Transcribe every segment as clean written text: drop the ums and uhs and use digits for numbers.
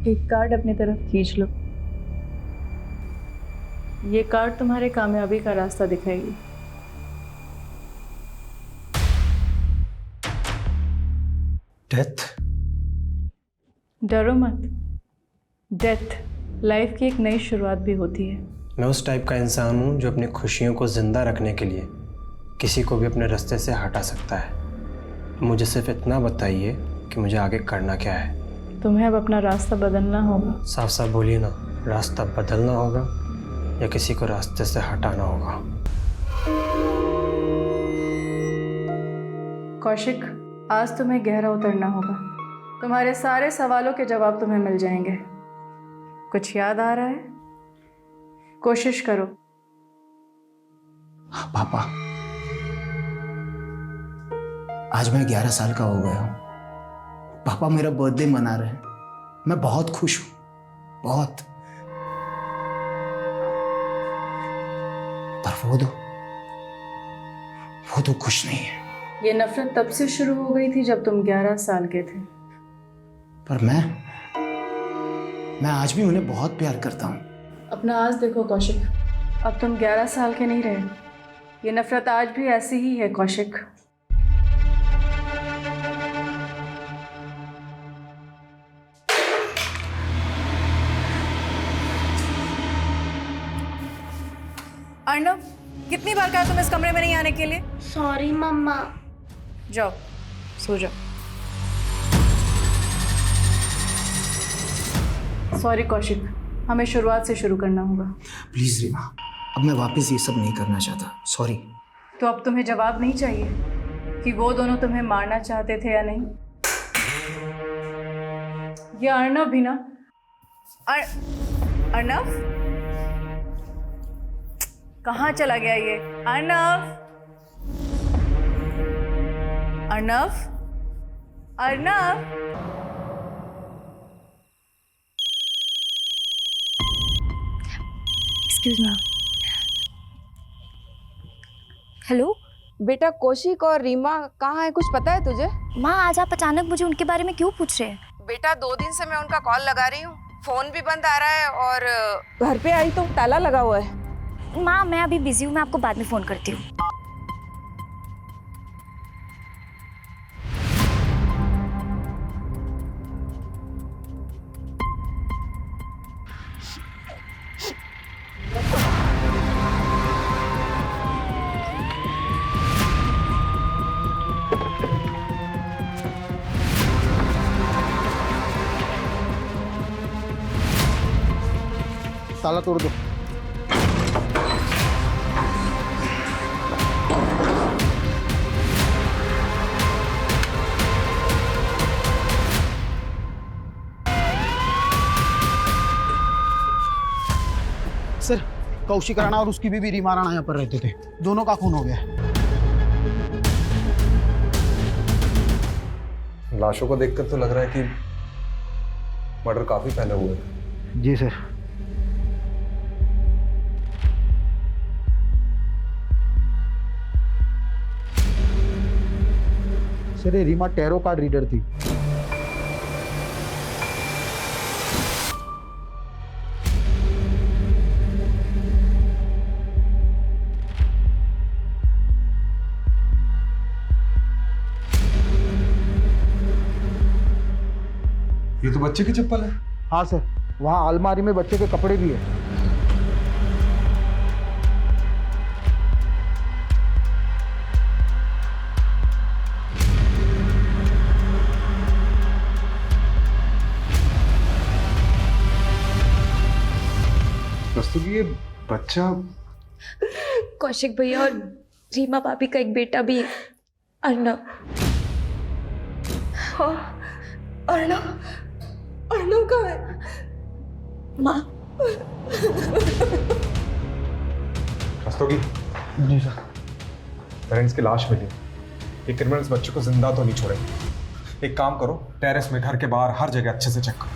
एक कार्ड अपनी तरफ खींच लो। ये कार्ड तुम्हारे कामयाबी का रास्ता दिखाएगी। डेथ? डरो मत। डेथ लाइफ की एक नई शुरुआत भी होती है। मैं उस टाइप का इंसान हूँ जो अपनी खुशियों को जिंदा रखने के लिए किसी को भी अपने रास्ते से हटा सकता है। मुझे सिर्फ इतना बताइए कि मुझे आगे करना क्या है। तुम्हें अब अपना रास्ता बदलना होगा। साफ साफ बोलिए ना, रास्ता बदलना होगा या किसी को रास्ते से हटाना होगा? कौशिक, आज तुम्हें गहरा उतरना होगा। तुम्हारे सारे सवालों के जवाब तुम्हें मिल जाएंगे। कुछ याद आ रहा है? कोशिश करो। पापा, आज मैं 11 साल का हो गया हूं। पापा मेरा बर्थडे मना रहे हैं। मैं बहुत खुश हूं, बहुत। पर वो तो खुश नहीं है। ये नफरत तब से शुरू हो गई थी जब तुम 11 साल के थे। पर मैं आज भी उन्हें बहुत प्यार करता हूं। अपना आज देखो कौशिक, अब तुम 11 साल के नहीं रहे। ये नफरत आज भी ऐसी ही है कौशिक। अर्णव, कितनी बार कहा तुम इस कमरे में नहीं आने के लिए? सॉरी मम्मा। जाओ, सो जाओ। सॉरी कौशिक, हमें शुरुआत से शुरू करना होगा। प्लीज रीमा, अब मैं वापस ये सब नहीं करना चाहता। सॉरी। तो अब तुम्हें जवाब नहीं चाहिए कि वो दोनों तुम्हें मारना चाहते थे या नहीं? ये अर्णव भी ना। अर्णव कहाँ चला गया ये? Arnav, Arnav, Arnav. Excuse me. Hello बेटा, कौशिक और रीमा कहाँ है, कुछ पता है तुझे? माँ, आज आप अचानक मुझे उनके बारे में क्यों पूछ रहे हैं? बेटा, 2 दिन से मैं उनका कॉल लगा रही हूँ, फोन भी बंद आ रहा है और घर पे आई तो ताला लगा हुआ है। माँ, मैं अभी बिजी हूँ, मैं आपको बाद में फोन करती हूँ। ताला तोड़ दो। सर, कौशिक राणा और उसकी बीवी रीमा राणा यहाँ पर रहते थे। दोनों का खून हो गया है। लाशों को देखकर तो लग रहा है कि मर्डर काफी पहले हुआ है। जी सर। सर, ये रीमा टैरो कार्ड रीडर थी। ये तो बच्चे की चप्पल है। हाँ सर, वहाँ अलमारी में बच्चे के कपड़े भी है। रस्तोगी, ये बच्चा कौशिक भैया और रीमा भाभी का एक बेटा भी है, अर्णव। अर्णव, अर्णव कहाँ है? माँ, रस्तोगी। जी सर। पेरेंट्स की लाश मिली। ये क्रिमिनल्स बच्चे को जिंदा तो नहीं छोड़ेंगे। एक काम करो, टेरेस में, घर के बाहर, हर जगह अच्छे से चेक करो।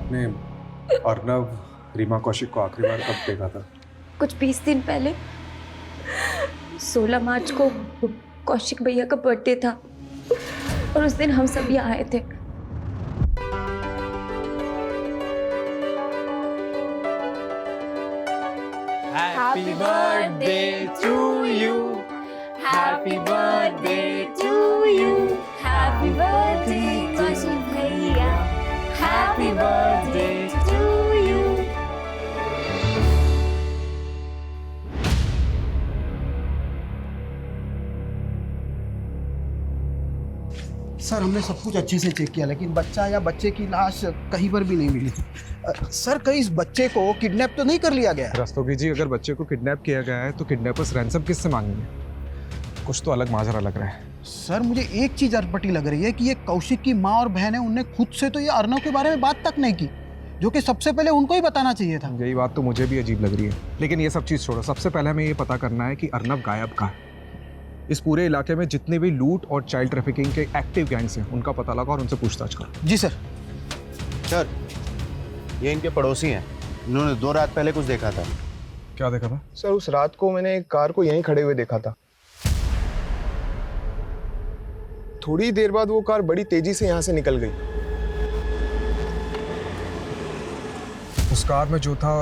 आपने अर्नव रीमा कौशिक को आखिरी बार कब देखा था? कुछ 20 दिन पहले 16 मार्च को कौशिक भैया का बर्थडे था और उस दिन हम सब यहाँ आए थे। Happy birthday to you. Happy birthday to you. Happy birthday Kaushik भैया, Happy birthday to you. Sir हमने सब कुछ अच्छे से चेक किया लेकिन बच्चा या बच्चे की लाश कहीं पर भी नहीं मिली। सर कहीं इस बच्चे को किडनैप तो नहीं कर लिया गया? रस्तोगी जी, अगर बच्चे को किडनैप किया गया है तो किडनैपर्स रैंसम किससे मांगेंगे? कुछ तो अलग माजरा लग रहा है। सर मुझे एक चीज अटपटी लग रही है कि ये कौशिक की माँ और बहन है, उनने खुद से तो ये अर्नव के बारे में बात तक नहीं की, जो कि सबसे पहले उनको ही बताना चाहिए था। यही बात तो मुझे भी अजीब लग रही है, लेकिन ये सब चीज़ छोड़ो। सबसे पहले हमें ये पता करना है कि अर्नव गायब कहाँ है। इस पूरे इलाके में जितने भी लूट और चाइल्ड ट्रैफिकिंग के एक्टिव गैंग्स हैं उनका पता लगा और उनसे पूछताछ करो। जी सर। सर ये इनके पड़ोसी हैं, इन्होंने 2 रात पहले कुछ देखा था। क्या देखा था? सर उस रात को मैंने एक कार को यहीं खड़े हुए देखा था। थोड़ी देर बाद वो कार बड़ी तेजी से यहाँ से निकल गई। उस कार में जो था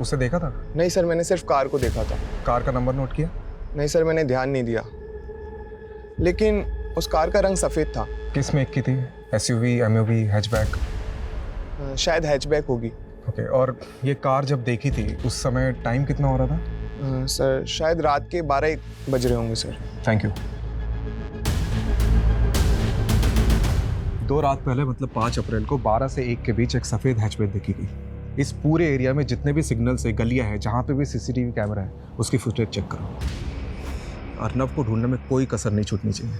उसे देखा था? नहीं सर, मैंने सिर्फ कार को देखा था। कार का नंबर नोट किया? नहीं सर, मैंने ध्यान नहीं दिया, लेकिन उस कार का रंग सफ़ेद था। किस मेक की थी? SUV, MUV, hatchback? शायद हैचबैक होगी। ओके, और ये कार जब देखी थी उस समय टाइम कितना हो रहा था? सर शायद रात के 12-1 बज रहे होंगे सर। Thank you. 2 रात पहले मतलब 5 अप्रैल को 12 से 1 के बीच एक सफ़ेद हैचबैक देखी गई। इस पूरे एरिया में जितने भी सिग्नल्स है, गलियां हैं, जहाँ पे भी सीसीटीवी कैमरा है, उसकी फुटेज चेक करो। अर्नव को ढूंढने में कोई कसर नहीं छूटनी चाहिए।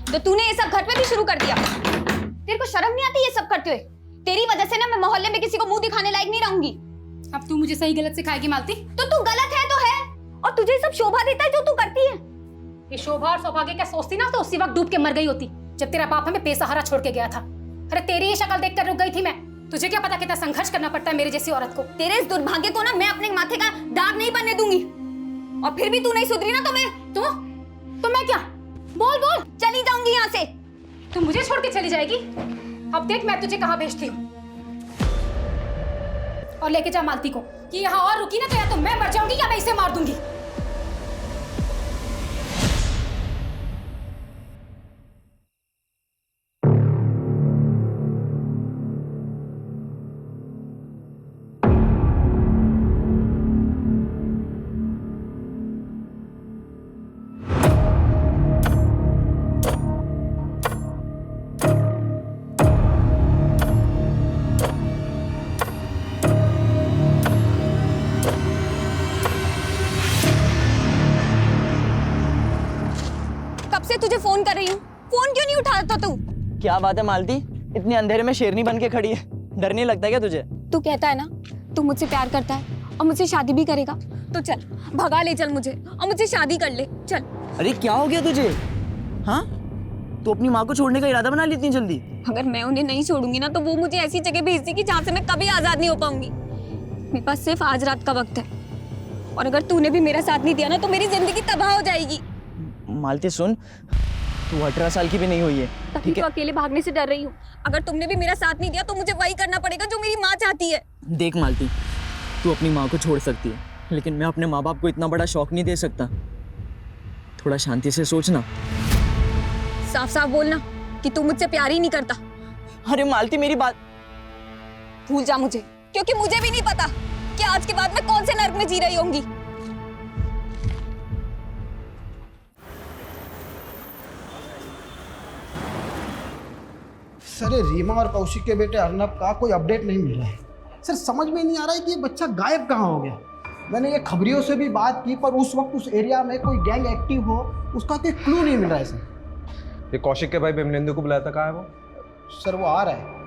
तो तूने ये सब घर पे भी शुरू कर दिया? तेरे को शर्म नहीं आती ये सब करते हुए? तेरी वजह से ना मैं मोहल्ले में किसी को मुंह दिखाने लायक नहीं रहूंगी। अब तू मुझे सही गलत सिखाएगी मालती? तो तू गलत है तो है, और तुझे सब शोभा देता है जो तू करती है। ये शोभा और सौभाग्य क्या सोचती ना, तो उसी वक्त डूब के मर गई होती जब तेरा बाप हमें बेसहारा छोड़ के गया था। अरे तेरी ही शक्ल देखकर रुक गई थी मैं। तुझे क्या पता कितना संघर्ष करना पड़ता है मेरे जैसी औरत को। तेरे इस दुर्भाग्य को ना मैं अपने माथे का दाग नहीं बनने दूंगी, और फिर भी तू नहीं सुधरी ना तो मैं क्या? बोल बोल। चली जाऊंगी यहाँ से। तू मुझे छोड़ के चली जाएगी? अब देख मैं तुझे कहाँ भेजती हूँ। और लेके जा मालती को कि यहाँ और रुकी ना तो या तो मैं मर जाऊंगी या मैं इसे मार दूंगी। क्या बात है मालती, इतनी अंधेरे में शेरनी बन के खड़ी है, डर नहीं लगता क्या तुझे? तू कहता है ना तू मुझसे प्यार करता है और मुझसे शादी भी करेगा, तो चल भगा ले, चल मुझे और मुझसे शादी कर ले, चल। अरे क्या हो गया तुझे? हाँ, तू अपनी माँ को छोड़ने का इरादा बना ली इतनी जल्दी? अगर मैं उन्हें नहीं छोड़ूंगी ना तो वो मुझे ऐसी जगह भेज देगी जहाँ से मैं कभी आजाद नहीं हो पाऊंगी। मेरे पास सिर्फ आज रात का वक्त है, और अगर तूने भी मेरा साथ नहीं दिया ना तो मेरी जिंदगी तबाह हो जाएगी। मालती सुन, तू 18 साल की भी नहीं हुई है, ठीक है? अकेले भागने से डर रही हूँ। अगर तुमने भी मेरा साथ नहीं दिया तो मुझे वही करना पड़ेगा जो मेरी माँ चाहती है। देख मालती, तू अपनी माँ को छोड़ सकती है, लेकिन मैं अपने माँ बाप को इतना बड़ा शौक नहीं दे सकता। थोड़ा शांति से सोचना। साफ साफ बोलना कि तू मुझसे प्यार ही नहीं करता। अरे मालती मेरी बात भूल जा मुझे, क्योंकि मुझे भी नहीं पता कि आज के बाद मैं कौन से नर्क में जी रही होंगी। सर, रीमा और कौशिक के बेटे अर्नब का कोई अपडेट नहीं मिल रहा है। सर समझ में नहीं आ रहा है कि ये बच्चा गायब कहाँ हो गया। मैंने ये खबरियों से भी बात की, पर उस वक्त उस एरिया में कोई गैंग एक्टिव हो उसका कोई क्लू नहीं मिल रहा है सर। ये कौशिक के भाई बिमलेंदु को बुलाया था, कहाँ है वो? सर वो आ रहा है।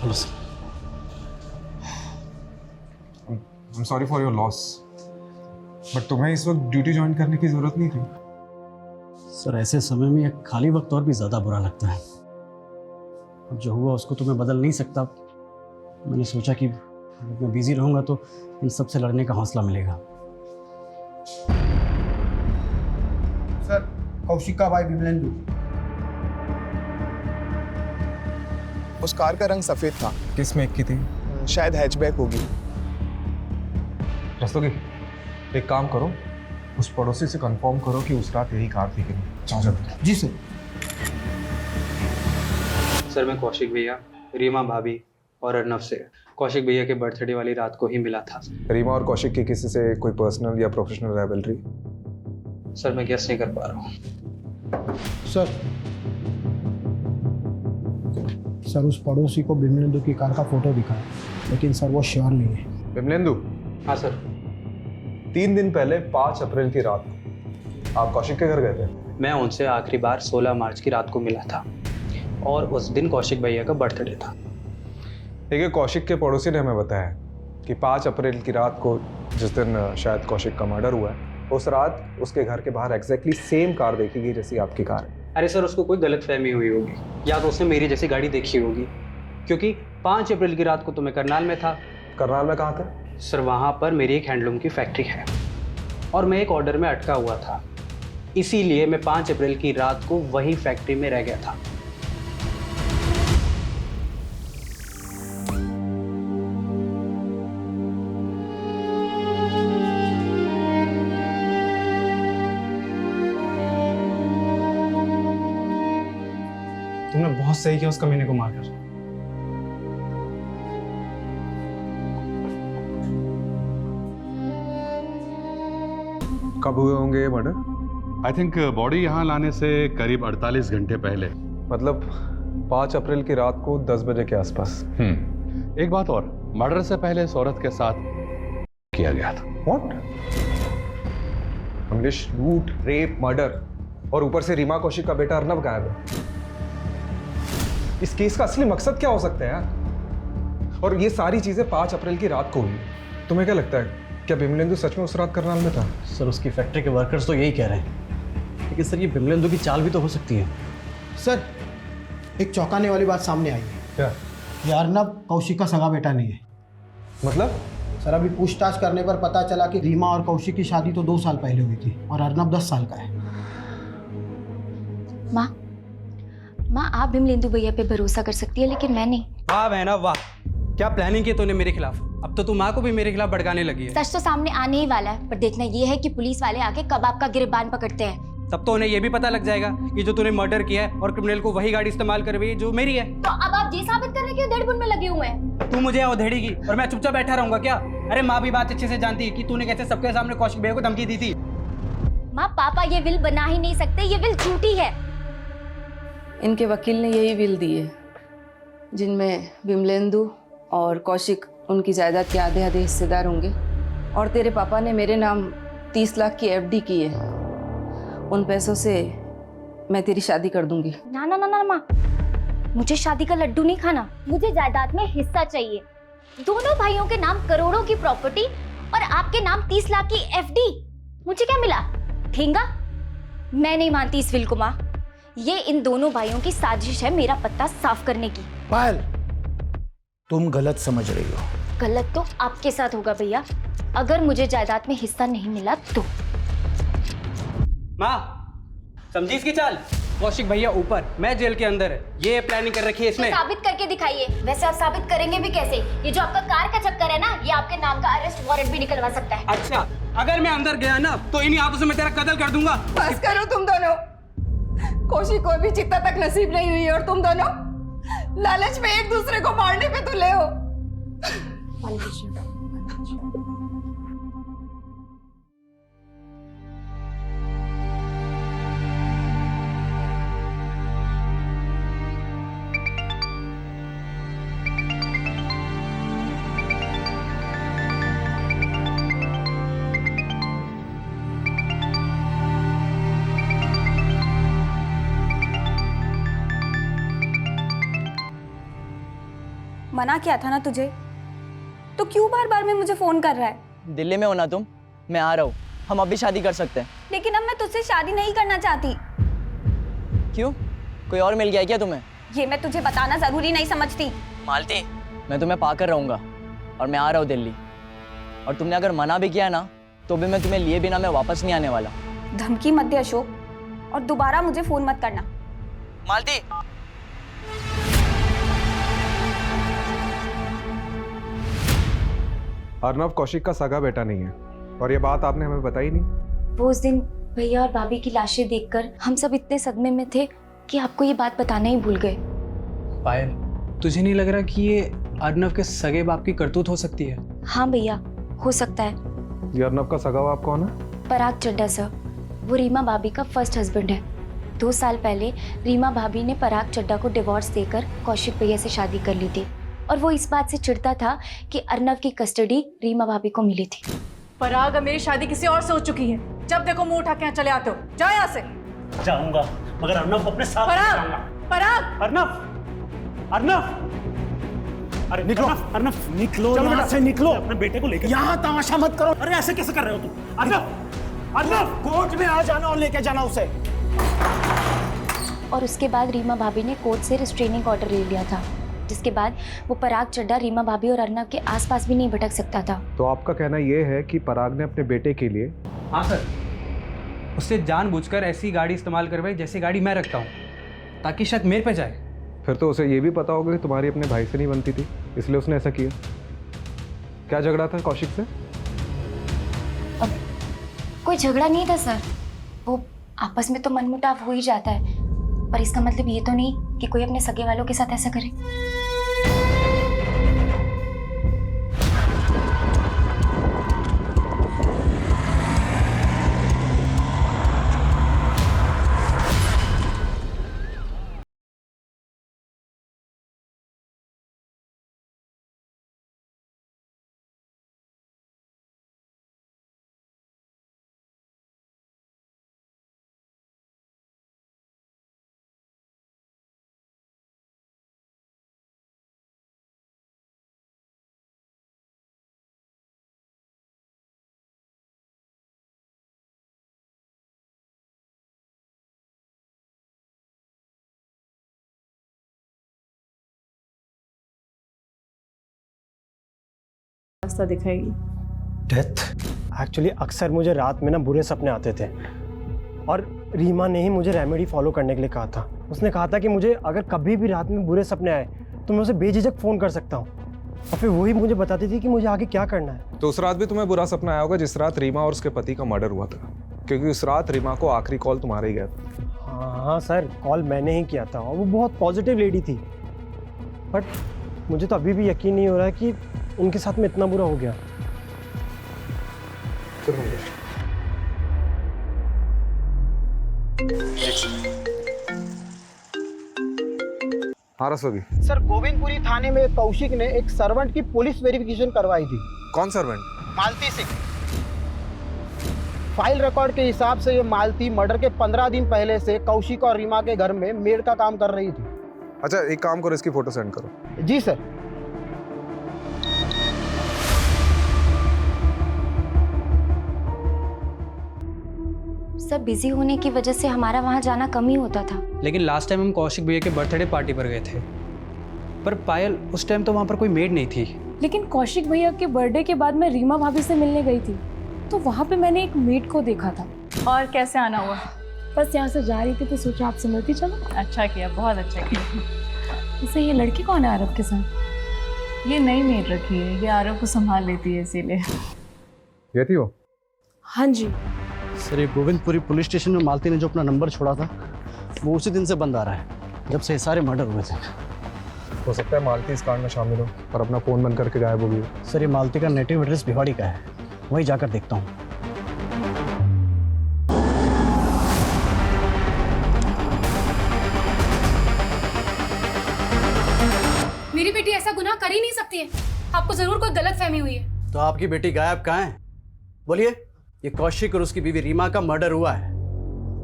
Hello sir. I am sorry for your loss, but तुम्हें इस वक्त ड्यूटी ज्वाइन करने की जरूरत नहीं थी। सर ऐसे समय में एक खाली वक्त और भी ज़्यादा बुरा लगता है। अब जो हुआ उसको तो मैं बदल नहीं सकता। मैंने सोचा कि अगर मैं बिजी रहूँगा तो इन सब से लड़ने का हौसला मिलेगा। सर कौशिक का भाई बिमलेंदु। उस कार का रंग सफेद था। किस मेक की थी? शायद हैचबैक होगी। रस्तोगी, एक काम करो, उस पड़ोसी से कंफर्म करो कि उस रात यही कार थी कि नहीं। जाओ जल्दी। जी सर। सर मैं कौशिक भैया, रीमा भाभी और अर्नब से कौशिक भैया के बर्थडे वाली रात को ही मिला था। रीमा और कौशिक की किसी से कोई पर्सनल या प्रोफेशनल राइवलरी? सर मैं गेस नहीं कर पा रहा हूँ। सर उस पड़ोसी को बिमलेंदु की कार का फोटो दिखा है, लेकिन सर वो श्योर नहीं है। बिमलेंदु? हाँ सर। 3 दिन पहले 5 अप्रैल की रात को आप कौशिक के घर गए थे? मैं उनसे आखिरी बार 16 मार्च की रात को मिला था, और उस दिन कौशिक भैया का बर्थडे था। ठीक है, कौशिक के पड़ोसी ने हमें बताया कि 5 अप्रैल की रात को, जिस दिन शायद कौशिक का मर्डर हुआ है, उस रात उसके घर के बाहर एग्जैक्टली सेम कार देखी गई जैसी आपकी कार है। अरे सर उसको कोई गलतफहमी हुई होगी, या तो उसने मेरी जैसी गाड़ी देखी होगी, क्योंकि 5 अप्रैल की रात को तो मैं करनाल में था। करनाल में कहाँ थे? सर वहाँ पर मेरी एक हैंडलूम की फैक्ट्री है, और मैं एक ऑर्डर में अटका हुआ था, इसीलिए मैं 5 अप्रैल की रात को वही फैक्ट्री में रह गया था। तुमने बहुत सही किया उस कमीने को मारकर। कब हुए होंगे ये मर्डर? आई थिंक बॉडी यहाँ लाने से करीब 48 घंटे पहले। मतलब 5 अप्रैल की रात को 10 बजे के आसपास। एक बात और, मर्डर से पहले इस औरत के साथ किया गया था। व्हाट? इंग्लिश लूट, रेप, मर्डर, और ऊपर से रीमा कौशिक का बेटा अर्नब गायब है। इस केस का असली मकसद क्या हो सकता है यार? और ये सारी चीजें 5 अप्रैल की रात को हुई। तुम्हें क्या लगता है, क्या बिमलेंदु सच में उस रात करनाल में था? सर उसकी फैक्ट्री के वर्कर्स तो यही कह रहे हैं, लेकिन सर ये बिमलेंदु की चाल भी तो हो सकती है। सर एक चौंकाने वाली बात सामने आई है। क्या? ये अर्नब कौशिक का सगा बेटा नहीं है। मतलब? सर अभी पूछताछ करने पर पता चला कि रीमा और कौशिक की शादी तो 2 साल पहले हुई थी, और अर्नब 10 साल का है। माँ आप बिमलेंदु भैया पे भरोसा कर सकती है, लेकिन मैं नहीं। वाह बहना वाह, क्या प्लानिंग की तूने मेरे खिलाफ। अब तो तू माँ को भी मेरे खिलाफ भड़काने लगी है। सच तो सामने आने ही वाला है, पर देखना ये है कि पुलिस वाले आके कब आपका गिरबान पकड़ते हैं। तब तो उन्हें ये भी पता लग जाएगा कि जो तूने मर्डर किया है और क्रिमिनल को वही गाड़ी इस्तेमाल करवाई है जो मेरी है। तो अब आप ये साबित करने के धड़बुन में लगे हुए हैं। तू मुझे औधेड़ेगी और मैं चुपचाप बैठा रहूंगा क्या? अरे माँ भी बात अच्छे से जानती है कि तूने कैसे सबके सामने कौशिक भैया को धमकी दी थी। माँ पापा ये विल बना ही नहीं सकते, ये विल झूठी है। इनके वकील ने यही विल दी है, जिनमें बिमलेंदु और कौशिक उनकी जायदाद के आधे आधे हिस्सेदार होंगे, और तेरे पापा ने मेरे नाम 30 लाख की एफडी की है। उन पैसों से मैं तेरी शादी कर दूंगी। ना ना ना ना माँ, मुझे शादी का लड्डू नहीं खाना। मुझे जायदाद में हिस्सा चाहिए। दोनों भाइयों के नाम करोड़ों की प्रॉपर्टी और आपके नाम 30 लाख की एफडी। मुझे क्या मिला? ठेंगा? मैं नहीं मानती इस विल को माँ। ये इन दोनों भाइयों की साजिश है मेरा पत्ता साफ करने की। पायल, तुम गलत समझ रही हो। गलत तो आपके साथ होगा भैया, अगर मुझे जायदाद में हिस्सा नहीं मिला तो। माँ समझी इसकी चाल? कौशिक भैया ऊपर, मैं जेल के अंदर है। ये प्लानिंग कर रखी है इसमें। साबित करके दिखाइए। वैसे आप साबित करेंगे भी कैसे? ये जो आपका कार का चक्कर है ना, ये आपके नाम का अरेस्ट वारंट भी निकलवा सकता है। अच्छा, अगर मैं अंदर गया ना तो इन्हीं हाथों से मैं तेरा कत्ल कर दूंगा। बस करो तुम दोनों। कौशिक को भी चिता तक नसीब नहीं हुई और तुम दोनों लालच में एक दूसरे को मारने पे तुले हो। मना किया था ना तुझे, तो क्यों बार बार में मुझे फोन कर रहा है? दिल्ली में हो ना तुम? मैं आ रहा हूँ, हम अभी शादी कर सकते हैं। लेकिन अब मैं तुझसे शादी नहीं करना चाहती। क्यों? कोई और मिल गया है क्या तुम्हें? ये मैं तुझे बताना जरूरी नहीं समझती। मालती, मैं तुम्हें पाकर रहूंगा और मैं आ रहा हूँ दिल्ली। और तुमने अगर मना भी किया ना तो भी मैं तुम्हें लिए बिना मैं वापस नहीं आने वाला। धमकी मत दे अशोक, और दोबारा मुझे फोन मत करना। मालती, अर्नव कौशिक का सगा बेटा नहीं है और ये बात आपने हमें बताई नहीं। वो उस दिन भैया और भाभी की लाशें देखकर हम सब इतने सदमे में थे कि आपको ये बात बताना ही भूल गए। पायल, तुझे नहीं लग रहा कि ये अर्नव के सगे बाप की करतूत हो सकती है? हाँ भैया, हो सकता है। ये अर्नव का सगा बाप कौन है? पराग चड्ढा सर, वो रीमा भाभी का फर्स्ट हस्बैंड है। 2 साल पहले रीमा भाभी ने पराग चड्ढा को डिवोर्स देकर कौशिक भैया से शादी कर ली थी और वो इस बात से चिढ़ता था कि अर्नव की कस्टडी रीमा भाभी को मिली थी। पराग, मेरी शादी किसी और से हो चुकी है। जब देखो मुंह उठा के यहाँ चले आते हो। जाओ यहाँ से। जाऊंगा, मगर अर्नव को अपने साथ पराग, जाऊंगा। पराग, अर्नव, अर्नव, अरे निकलो, अर्नव निकलो, यहाँ से निकलो। अपने बेटे को लेकर यहाँ तमाशा मत करो। अरे ऐसे कैसे कर रहे हो तुम? अर्नव, अर्नव, कोर्ट में आ जाना और लेके जाना उसे। और उसके बाद रीमा भाभी ने कोर्ट से रिस्ट्रेनिंग ऑर्डर ले लिया था, जिसके बाद वो पराग चड्ढा रीमा भाभी और अर्नव के आसपास भी नहीं भटक सकता था। तो आपका कहना यह है कि पराग ने अपने बेटे के लिए? हाँ सर, उससे जानबूझकर ऐसी गाड़ी इस्तेमाल करवाई जैसी गाड़ी मैं रखता हूँ, ताकि शक मेरे पे जाए। फिर तो उसे ये भी पता होगा कि तुम्हारी अपने भाई से नहीं बनती थी, इसलिए उसने ऐसा किया। क्या झगड़ा था कौशिक से? अब कोई झगड़ा नहीं था सर, वो आपस में तो मनमुटाव हो ही जाता है, पर इसका मतलब ये तो नहीं कि कोई अपने सगे वालों के साथ ऐसा करे। रास्ता दिखाएगी। डेथ? एक्चुअली अक्सर मुझे रात में ना बुरे सपने आते थे और रीमा ने ही मुझे रेमेडी फॉलो करने के लिए कहा था। उसने कहा था कि मुझे अगर कभी भी रात में बुरे सपने आए तो मैं उसे बेझिझक फ़ोन कर सकता हूँ और फिर वही मुझे बताती थी कि मुझे आगे क्या करना है। तो उस रात भी तुम्हें बुरा सपना आया होगा जिस रात रीमा और उसके पति का मर्डर हुआ था, क्योंकि उस रात रीमा को आखिरी कॉल तुम्हारा ही गया था। हाँ सर, कॉल मैंने ही किया था और वो बहुत पॉजिटिव लेडी थी, बट मुझे तो अभी भी यकीन नहीं हो रहा है कि उनके साथ में इतना बुरा हो गया। हाँ रसोगी। सर, गोविंदपुरी थाने में कौशिक ने एक सर्वेंट की पुलिस वेरिफिकेशन करवाई थी। कौन सर्वेंट? मालती सिंह। फाइल रिकॉर्ड के हिसाब से ये मालती मर्डर के 15 दिन पहले से कौशिक और रीमा के घर में मेड का काम कर रही थी। अच्छा एक काम करो, इसकी फोटो सेंड करो। जी सर। सब बिजी होने की वजह से हमारा वहाँ जाना कम ही होता था। लेकिन लास्ट टाइम हम कौशिक भैया के बर्थडे पार्टी पर गए थे, पर पायल उस टाइम तो वहाँ पर कोई मेड नहीं थी। लेकिन कौशिक भैया के बर्थडे के बाद मैं रीमा भाभी से मिलने गई थी, तो वहाँ पे मैंने एक मेड को देखा था। और कैसे आना हुआ? बस यहाँ से जा रही थी तो सोचा आपसे मिलती चलो। अच्छा किया, बहुत अच्छा किया। वैसे ये लड़की कौन है आरव के साथ? ये नई मेड रखी है, ये आरव को संभाल लेती है इसीलिए। ये थी वो? हाँ जी। सर ये गोविंदपुरी पुलिस स्टेशन में मालती ने जो अपना नंबर छोड़ा था वो उसी दिन से बंद आ रहा है, जब से ये सारे मर्डर हुए थे। हो सकता है मालती इस कांड में शामिल हो और अपना फ़ोन बंद करके गायब हो गई हो। सर ये मालती का नेटिव एड्रेस भिवाड़ी का है, वहीं जाकर देखता हूँ। मेरी बेटी ऐसा गुनाह कर ही नहीं सकती है। आपको जरूर कोई गलत फहमी हुई है। तो आपकी बेटी गायब कहाँ है? बोलिए। ये कौशिक और उसकी बीवी रीमा का मर्डर हुआ है।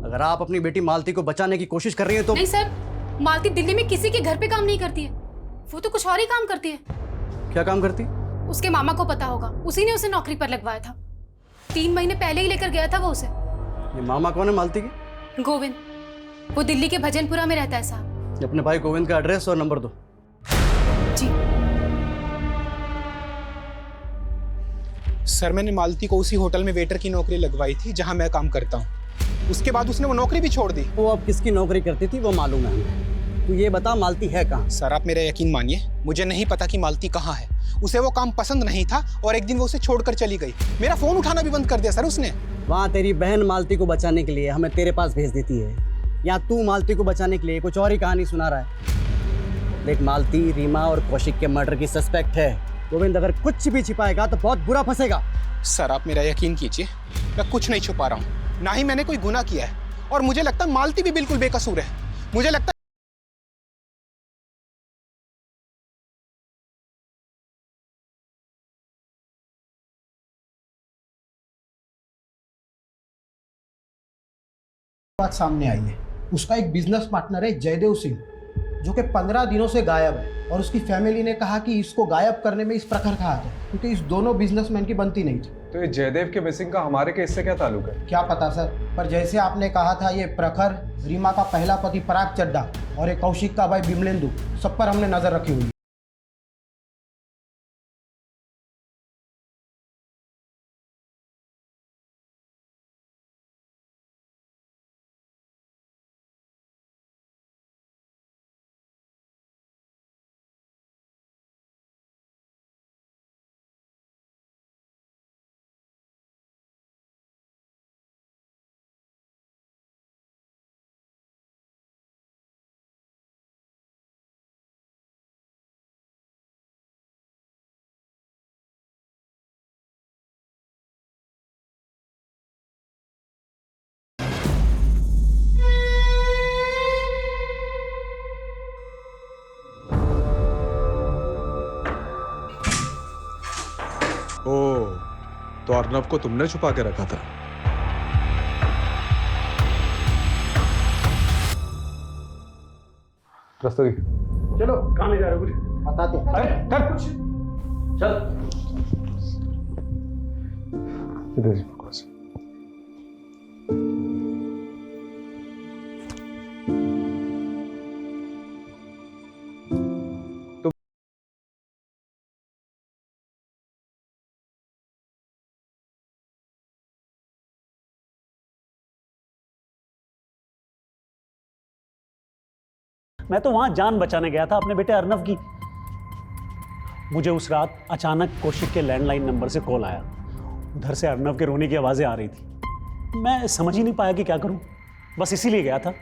अगर आप अपनी बेटी मालती को बचाने की कोशिश कर रही हैं तो। नहीं सर, मालती दिल्ली में किसी के घर पे काम नहीं करती है, वो तो कुछ और ही काम करती है। क्या काम करती? उसके मामा को पता होगा, उसी ने उसे नौकरी पर लगवाया था। 3 महीने पहले ही लेकर गया था वो उसे। ये मामा कौन है मालती की? गोविंद, वो दिल्ली के भजनपुरा में रहता है साहब। अपने भाई गोविंद का एड्रेस और नंबर दो। जी सर, मैंने मालती को उसी होटल में वेटर की नौकरी लगवाई थी जहां मैं काम करता हूं। उसके बाद उसने वो नौकरी भी छोड़ दी। वो अब किसकी नौकरी करती थी वो मालूम है हमें। तू ये बता मालती है कहाँ? सर आप मेरा यकीन मानिए, मुझे नहीं पता कि मालती कहाँ है। उसे वो काम पसंद नहीं था और एक दिन वो उसे छोड़कर चली गई। मेरा फोन उठाना भी बंद कर दिया सर उसने। वहाँ तेरी बहन मालती को बचाने के लिए हमें तेरे पास भेज देती है, या तू मालती को बचाने के लिए कुछ और ही कहानी सुना रहा है। देख मालती रीमा और कौशिक के मर्डर की सस्पेक्ट है। गोविंद अगर कुछ भी छिपाएगा तो बहुत बुरा फंसेगा। सर आप मेरा यकीन कीजिए, मैं कुछ नहीं छुपा रहा हूँ, ना ही मैंने कोई गुनाह किया है। और मुझे लगता है मालती भी बिल्कुल बेकसूर है। मुझे लगता बात सामने आई है। उसका एक बिजनेस पार्टनर है जयदेव सिंह, जो कि 15 दिनों से गायब है। और उसकी फैमिली ने कहा कि इसको गायब करने में इस प्रखर का हाथ है, क्योंकि इस दोनों बिजनेसमैन की बनती नहीं थी। तो ये जयदेव के मिसिंग का हमारे केस से क्या ताल्लुक है? क्या पता सर, पर जैसे आपने कहा था ये प्रखर, रीमा का पहला पति पराग चड्डा और ये कौशिक का भाई बिमलेंदु, सब पर हमने नजर रखी हुई है। ओह, तो अर्नब को तुमने छुपा के रखा था? रस्तोगी चलो, कहाँ ले जा रहे हो? कुछ बताते हैं। अरे कर कुछ। चल। इधर जी, बकवास। मैं तो वहां जान बचाने गया था अपने बेटे अर्नव की। मुझे उस रात अचानक कौशिक के लैंडलाइन नंबर से कॉल आया। उधर से अर्नव के रोने की आवाज़ें आ रही थी। मैं समझ ही नहीं पाया कि क्या करूं, बस इसीलिए गया था।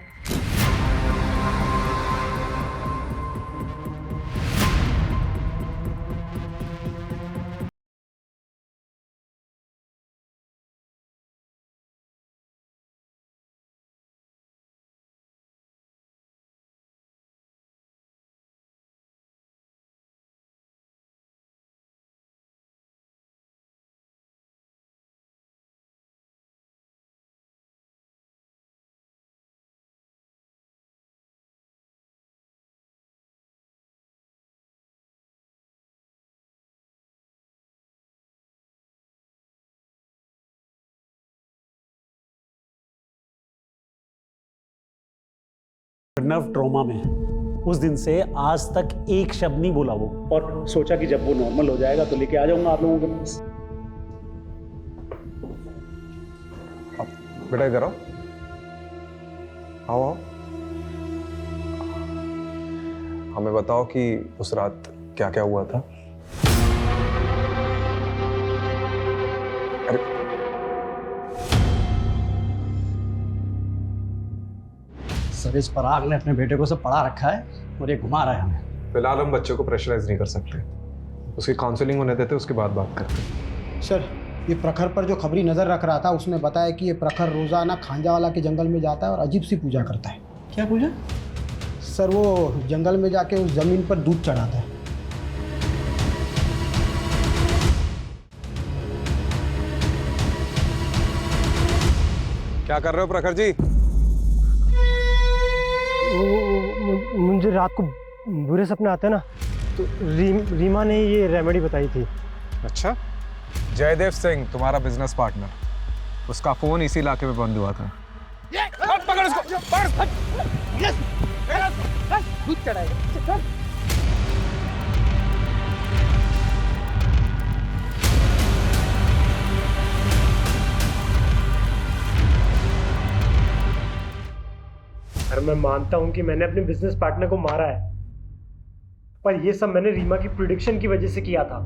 नर्व ट्रॉमा में है। उस दिन से आज तक एक शब्द नहीं बोला वो, और सोचा कि जब वो नॉर्मल हो जाएगा तो लेके आ जाऊंगा आप लोगों के पास। बेटा इधर आओ, आओ आओ। हमें बताओ कि उस रात क्या क्या हुआ था। अरे सर, इस पराग ने अपने बेटे को सब पढ़ा रखा है और ये घुमा रहा है हमें। फिलहाल हम बच्चे को प्रेशराइज नहीं कर सकते, उसकी काउंसलिंग होने देते, उसके बाद बात करते। सर, ये प्रखर पर जो खबरी नज़र रख रहा था उसने बताया कि ये प्रखर रोज़ाना खांजावाला के जंगल में जाता है और अजीब सी पूजा करता है। क्या पूजा? सर, वो जंगल में जाके उस जमीन पर दूध चढ़ाता है। क्या कर रहे हो प्रखर जी? मुझे रात को बुरे सपने आते हैं ना, तो रीमा ने ये रेमेडी बताई थी। अच्छा, जयदेव सिंह तुम्हारा बिजनेस पार्टनर, उसका फोन इसी इलाके में बंद हुआ था। पकड़ उसको, दूध चढ़ाएगा। मैं मानता हूं कि मैंने अपने बिजनेस पार्टनर को मारा है, पर ये सब मैंने रीमा की प्रिडिक्शन की वजह से किया था।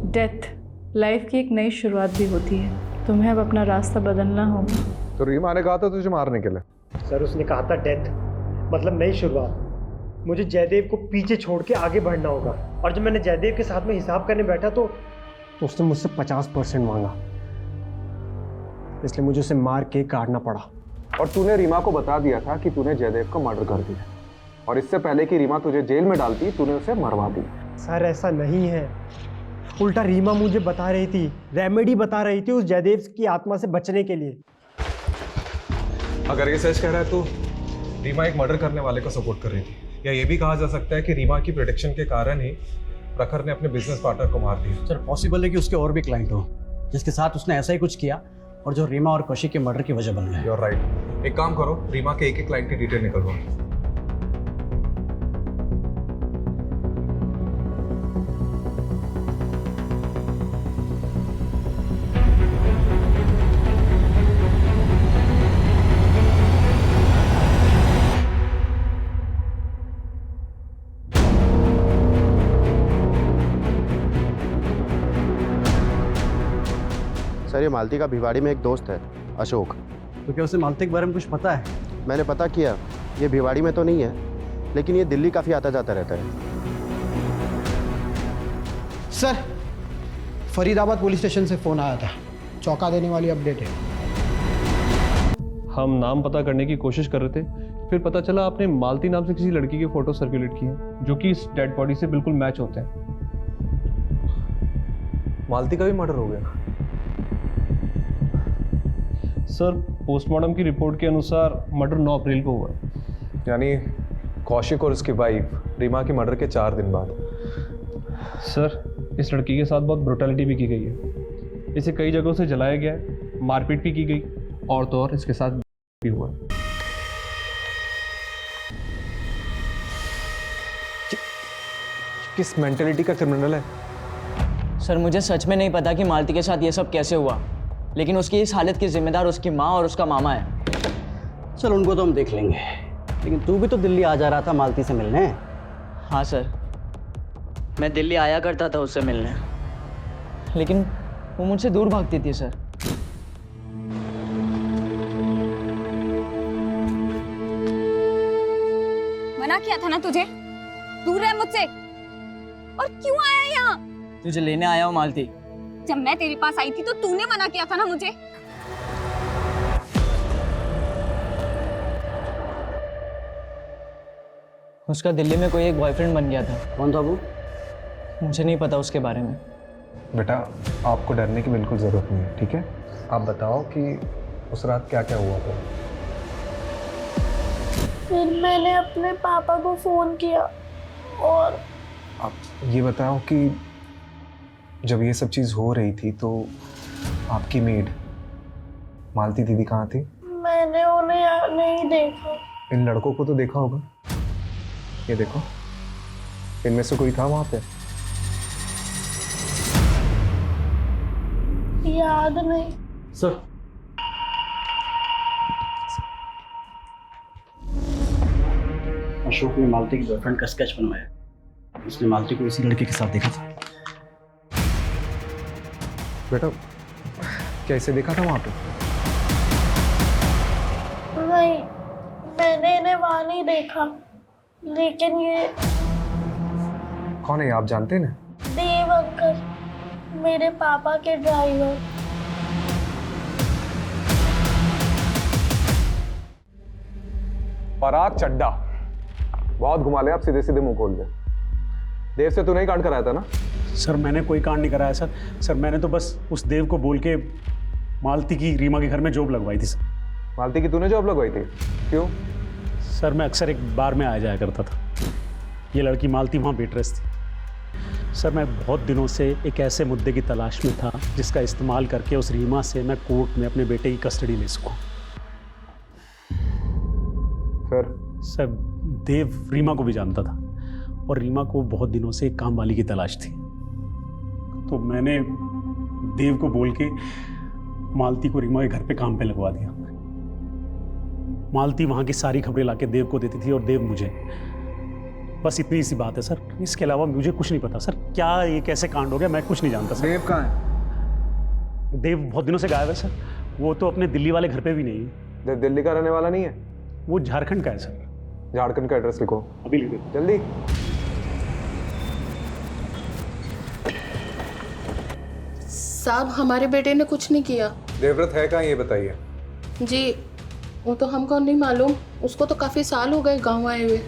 डेथ लाइफ की एक नई शुरुआत भी होती है। तुम्हें अब अपना रास्ता बदलना होगा। तो रीमा ने कहा था तुझे मारने के लिए। सर, उसने कहा था डेथ मतलब नई शुरुआत। मुझे जयदेव को पीछे छोड़ के आगे बढ़ना होगा, और जब मैंने जयदेव के साथ में हिसाब करने बैठा तो उसने मुझसे 50% मांगा, इसलिए मुझे उसे मार के काटना पड़ा। और तूने रीमा को बता दिया था कि तूने जयदेव को मर्डर कर दिया, और इससे पहले कि रीमा तुझे जेल में डालती तूने उसे मरवा दिया। सर, ऐसा नहीं है, उल्टा रीमा मुझे बता रही थी, रेमेडी बता रही थी उस जयदेव की आत्मा से बचने के लिए। अगर ये सच कह रहा है तो रीमा एक मर्डर करने वाले को सपोर्ट कर रही थी, या ये भी कहा जा सकता है कि रीमा की प्रेडिक्शन के कारण ही प्रखर ने अपने बिजनेस पार्टनर को मार दिया। सर, पॉसिबल है कि उसके और भी क्लाइंट हो जिसके साथ उसने ऐसा ही कुछ किया और जो रीमा और कौशिक के मर्डर की वजह बन गए। You are right. एक काम करो, रीमा के एक क्लाइंट की डिटेल निकलवाओ। सर, ये मालती का भिवाड़ी में एक दोस्त है, अशोक। तो क्या उसे मालती के बारे में कुछ पता है? मैंने पता किया, ये भिवाड़ी में तो नहीं है, लेकिन ये दिल्ली काफ़ी आता जाता रहता है। सर, फरीदाबाद पुलिस स्टेशन से फ़ोन आया था, चौंका देने वाली अपडेट है। हम नाम पता करने की कोशिश कर रहे थे, फिर पता चला आपने मालती नाम से किसी लड़की के फोटो सर्कुलेट किए जो कि इस डेड बॉडी से बिल्कुल मैच होते हैं। मालती का भी मर्डर हो गया? सर, पोस्टमार्टम की रिपोर्ट के अनुसार मर्डर 9 अप्रैल को हुआ। यानी कौशिक और उसकी वाइफ रीमा के मर्डर के 4 दिन बाद। सर, इस लड़की के साथ बहुत ब्रुटैलिटी भी की गई है, इसे कई जगहों से जलाया गया है, मारपीट भी की गई, और तो और इसके साथ भी हुआ। किस मेंटेलिटी का क्रिमिनल है? सर, मुझे सच में नहीं पता कि मालती के साथ ये सब कैसे हुआ, लेकिन उसकी इस हालत की जिम्मेदार उसकी माँ और उसका मामा है। चल, उनको तो हम देख लेंगे, लेकिन तू भी तो दिल्ली आ जा रहा था मालती से मिलने। हाँ सर, मैं दिल्ली आया करता था उससे मिलने, लेकिन वो मुझसे दूर भागती थी सर। मना किया था ना तुझे, दूर रह मुझसे। और क्यों आया यहाँ? तुझे लेने आया हूँ मालती। जब मैं तेरे पास आई थी तो तूने मना किया था ना मुझे। उसका दिल्ली में कोई एक बॉयफ्रेंड बन गया था। कौन था वो? मुझे नहीं पता उसके बारे में। बेटा, आपको डरने की बिल्कुल ज़रूरत नहीं है, ठीक है? आप बताओ कि उस रात क्या क्या हुआ था। फिर मैंने अपने पापा को फ़ोन किया और आप ये बताओ कि जब ये सब चीज़ हो रही थी तो आपकी मेड मालती दीदी कहाँ थी? मैंने उन्हें नहीं देखा। इन लड़कों को तो देखा होगा, ये देखो, इनमें से कोई था वहां पे? याद नहीं। सर, अशोक ने मालती की गर्लफ्रेंड का स्केच बनवाया। उसने मालती को इसी लड़के के साथ देखा था। बेटा, क्या इसे देखा था वहां पे? नहीं, मैंने इन्हें वहां नहीं देखा, लेकिन ये कौन है, आप जानते हैं ना? देव अंकल, मेरे पापा के ड्राइवर। पराग चड्डा, बहुत घुमा ले आप, सीधे सीधे मुंह खोल दे। देव से तूने ही कांड कराया था ना? सर, मैंने कोई कांड नहीं कराया सर। सर, मैंने तो बस उस देव को बोल के मालती की रीमा के घर में जॉब लगवाई थी सर। मालती की तूने जॉब लगवाई थी? क्यों? सर, मैं अक्सर एक बार में आ जाया करता था। ये लड़की मालती वहाँ वेटरेस थी। सर, मैं बहुत दिनों से एक ऐसे मुद्दे की तलाश में था जिसका इस्तेमाल करके उस रीमा से मैं कोर्ट में अपने बेटे की कस्टडी ले सकूं। फिर? सर, देव रीमा को भी जानता था और रीमा को बहुत दिनों से एक काम वाली की तलाश थी। तो मैंने देव को बोल के मालती को रीमा के घर पे काम पे लगवा दिया। मालती वहाँ की सारी खबरें लाके देव को देती थी और देव मुझे। बस इतनी सी बात है सर, इसके अलावा मुझे कुछ नहीं पता सर। क्या ये कैसे कांड हो गया, मैं कुछ नहीं जानता सर। देव कहाँ है? देव बहुत दिनों से गायब है सर। वो तो अपने दिल्ली वाले घर पे भी नहीं है। देव दिल्ली का रहने वाला नहीं है? वो झारखंड का है सर। झारखंड का एड्रेस लिखो। अभी लिख दो जल्दी। साहब, हमारे बेटे ने कुछ नहीं किया। देवव्रत है कहाँ, ये बताइए। जी, वो तो हमको नहीं मालूम, उसको तो काफी साल हो गए गांव आए हुए।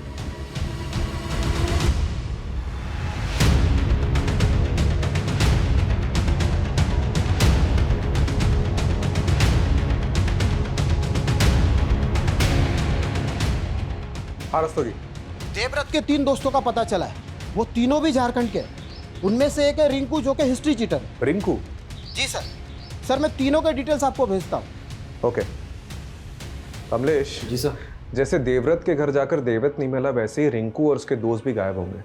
हाँ रस्तोगी, देवव्रत के 3 दोस्तों का पता चला है, वो तीनों भी झारखंड के हैं। उनमें से एक है रिंकू, जो कि हिस्ट्री चीटर। रिंकू? जी सर। सर, मैं तीनों के डिटेल्स आपको भेजता हूँ। ओके। कमलेश। जी सर। जैसे देवव्रत के घर जाकर देवव्रत नहीं मिला, वैसे ही रिंकू और उसके दोस्त भी गायब होंगे।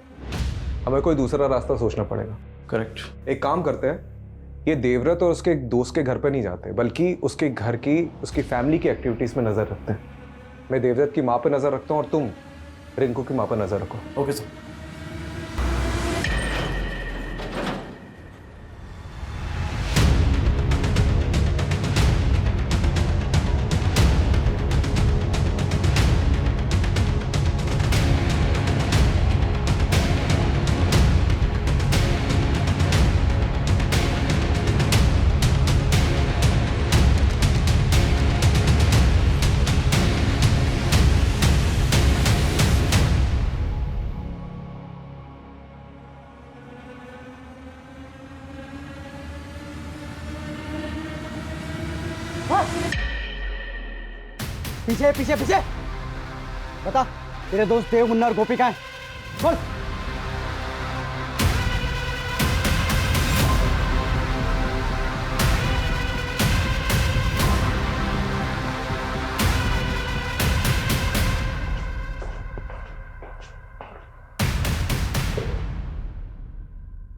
हमें कोई दूसरा रास्ता सोचना पड़ेगा। करेक्ट। एक काम करते हैं, ये देवव्रत और उसके दोस्त के घर पर नहीं जाते, बल्कि उसके घर की, उसकी फैमिली की एक्टिविटीज़ में नज़र रखते हैं। मैं देवव्रत की माँ पर नज़र रखता हूँ और तुम रिंकू की माँ पर नज़र रखो। Okay sir. पीछे पीछे पीछे। बता, तेरे दोस्त देव, मुन्ना और गोपी कहाँ हैं? बोल।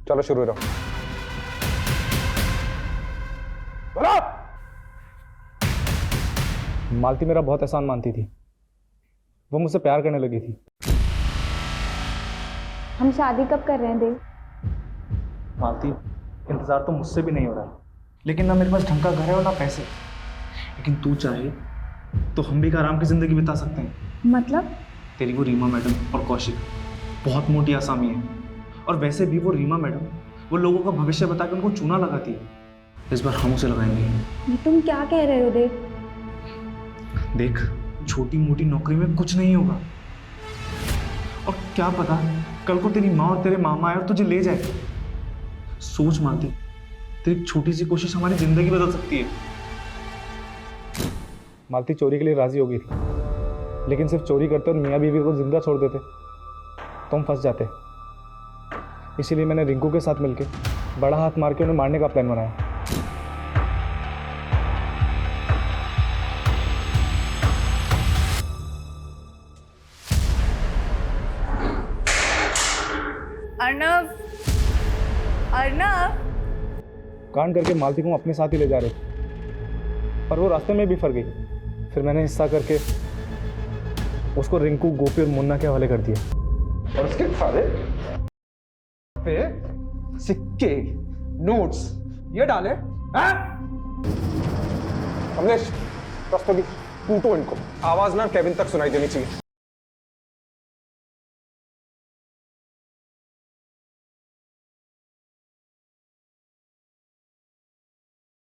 चलो शुरू करो। मालती मेरा बहुत एहसान मानती थी, वो मुझसे प्यार करने लगी थी। हम शादी कब कर रहे हैं देव? मालती, इंतज़ार तो मुझसे भी नहीं हो रहा, लेकिन ना मेरे पास ढंग का घर है और ना पैसे। लेकिन तू चाहे तो हम भी एक आराम की ज़िंदगी बिता सकते हैं। मतलब? तेरी वो रीमा मैडम और कौशिक बहुत मोटी आसामी है, और वैसे भी वो रीमा मैडम वो लोगों का भविष्य बता के उनको चूना लगाती है। इस बार हम उसे लगाएंगे। ये तुम क्या कह रहे हो देव? देख, छोटी मोटी नौकरी में कुछ नहीं होगा, और क्या पता कल को तेरी माँ और तेरे मामा आए और तुझे ले जाए। सोच मालती, तेरी छोटी सी कोशिश हमारी जिंदगी बदल सकती है। मालती चोरी के लिए राजी हो गई थी, लेकिन सिर्फ चोरी करते और मियाँ बीवी को जिंदा छोड़ देते तो हम फंस जाते। इसीलिए मैंने रिंकू के साथ मिलकर बड़ा हाथ मार के उन्हें मारने का प्लान बनाया। अर्नव, अर्नव। कांड करके मालती को अपने साथ ही ले जा रहे थे, पर वो रास्ते में भी फंस गई। फिर मैंने हिस्सा करके उसको रिंकू, गोपी और मुन्ना के हवाले कर दिया। और उसके सारे पे सिक्के, नोट्स ये डाले। कमलेश, कूटो इनको, आवाज ना केविन तक सुनाई देनी चाहिए।